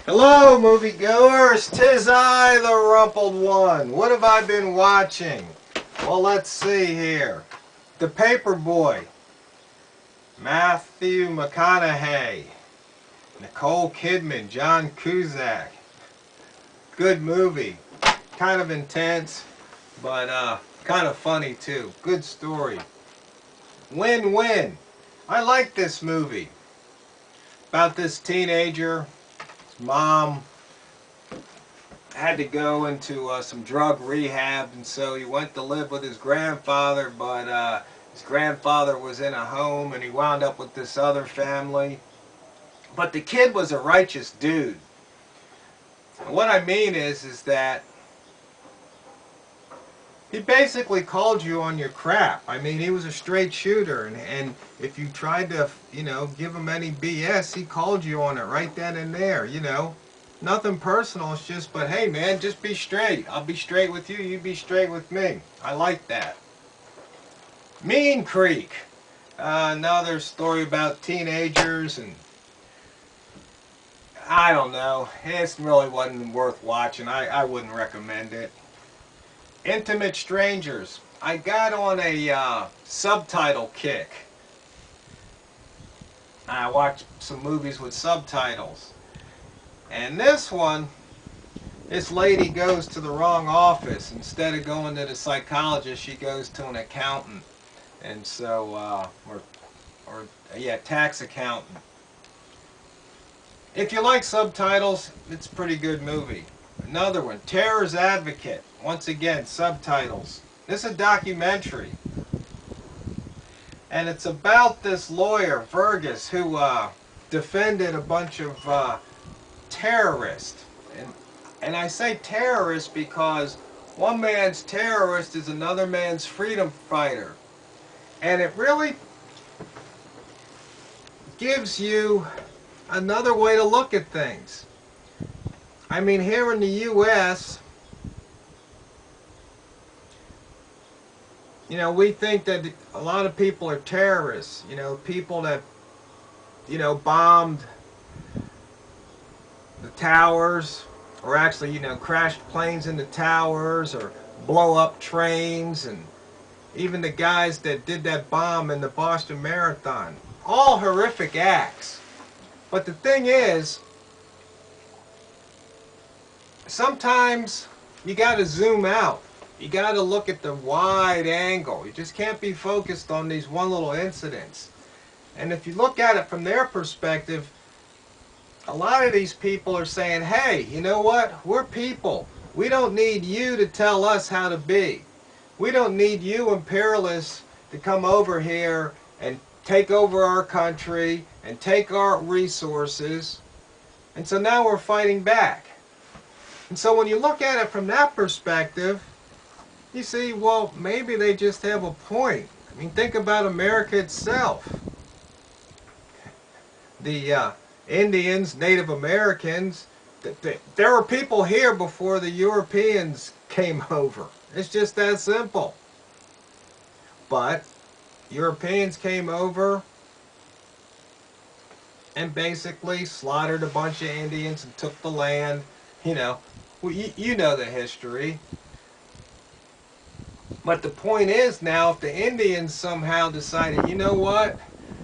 Hello, moviegoers. 'Tis I, the Rumpled One. What have I been watching? Well, let's see here. The Paperboy. Matthew McConaughey. Nicole Kidman. John Cusack. Good movie. Kind of intense, but kind of funny too. Good story. Win-win. I like this movie. About this teenager. His mom had to go into some drug rehab, and so he went to live with his grandfather, but his grandfather was in a home and he wound up with this other family. But the kid was a righteous dude. And what I mean is that he basically called you on your crap. I mean, he was a straight shooter, and if you tried to, give him any BS, he called you on it right then and there, Nothing personal, it's just, but hey man, just be straight. I'll be straight with you, you be straight with me. I like that. Mean Creek. Another story about teenagers, and I don't know. It really wasn't worth watching. I wouldn't recommend it. Intimate Strangers. I got on a subtitle kick. I watched some movies with subtitles. And this one, this lady goes to the wrong office. Instead of going to the psychologist, she goes to an accountant. And so, tax accountant. If you like subtitles, it's a pretty good movie. Another one, Terror's Advocate. Once again, subtitles. This is a documentary. And it's about this lawyer, Vergas, who defended a bunch of terrorists. And I say terrorist because one man's terrorist is another man's freedom fighter. And it really gives you another way to look at things. I mean, here in the U.S., we think that a lot of people are terrorists. People that, bombed the towers, or actually, crashed planes into towers, or blow up trains, and even the guys that did that bomb in the Boston Marathon. All horrific acts. But the thing is, sometimes you got to zoom out. You got to look at the wide angle. You just can't be focused on these one little incidents. And if you look at it from their perspective, a lot of these people are saying, hey, you know what? We're people. We don't need you to tell us how to be. We don't need you imperialists to come over here and take over our country and take our resources. And so now we're fighting back. And so when you look at it from that perspective, you see, well, maybe they just have a point. I mean, think about America itself. The Indians, Native Americans, there were people here before the Europeans came over. It's just that simple. But Europeans came over and basically slaughtered a bunch of Indians and took the land. You know the history. But the point is now, if the Indians somehow decided, you know what,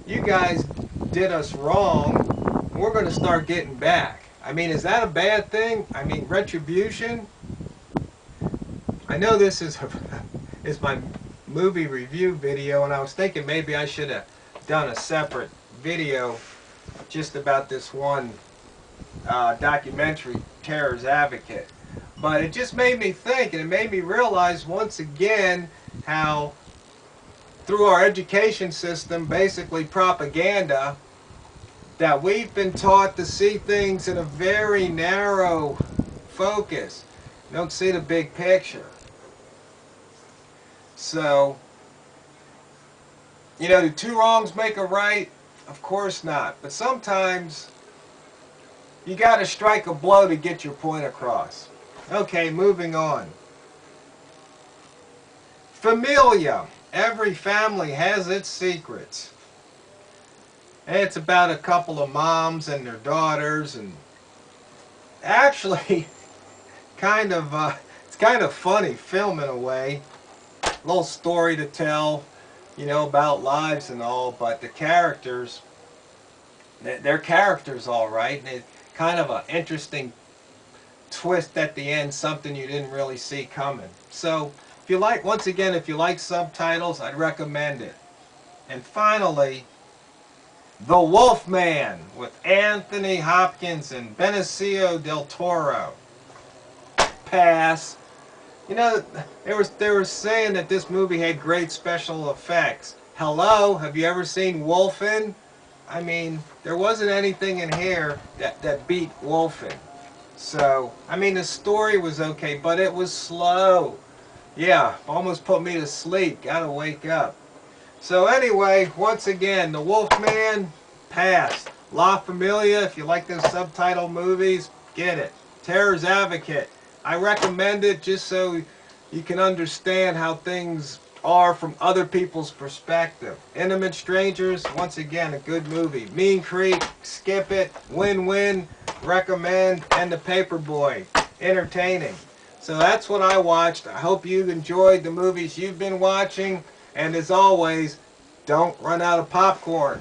you guys did us wrong, we're going to start getting back. I mean, is that a bad thing? I mean, retribution? I know this is my movie review video, and I was thinking maybe I should have done a separate video just about this one documentary, Terror's Advocate. But it just made me think, and it made me realize once again how through our education system, basically propaganda, that we've been taught to see things in a very narrow focus. Don't see the big picture. So, do two wrongs make a right? Of course not. But sometimes you got to strike a blow to get your point across. Okay, moving on. Familia. Every family has its secrets. It's about a couple of moms and their daughters, and actually kind of it's kind of funny film in a way. A little story to tell, you know, about lives and all, but the characters, they're characters all right, and it's kind of an interesting twist at the end, something you didn't really see coming. So if you like, once again, if you like subtitles, I'd recommend it. And finally, The Wolfman with Anthony Hopkins and Benicio del Toro. Pass. You know, they were saying that this movie had great special effects. Hello, have you ever seen Wolfen? I mean, there wasn't anything in here that beat Wolfen. So, I mean, the story was okay, but it was slow. Yeah, almost put me to sleep. Gotta wake up. So anyway, once again, The Wolfman, pass. La Familia, if you like those subtitle movies, get it. Terror's Advocate. I recommend it just so you can understand how things are from other people's perspective. Intimate Strangers, once again, a good movie. Mean Creek, skip it. Win-Win, recommend. And The Paperboy, entertaining. So that's what I watched. I hope you've enjoyed the movies you've been watching. And as always, don't run out of popcorn.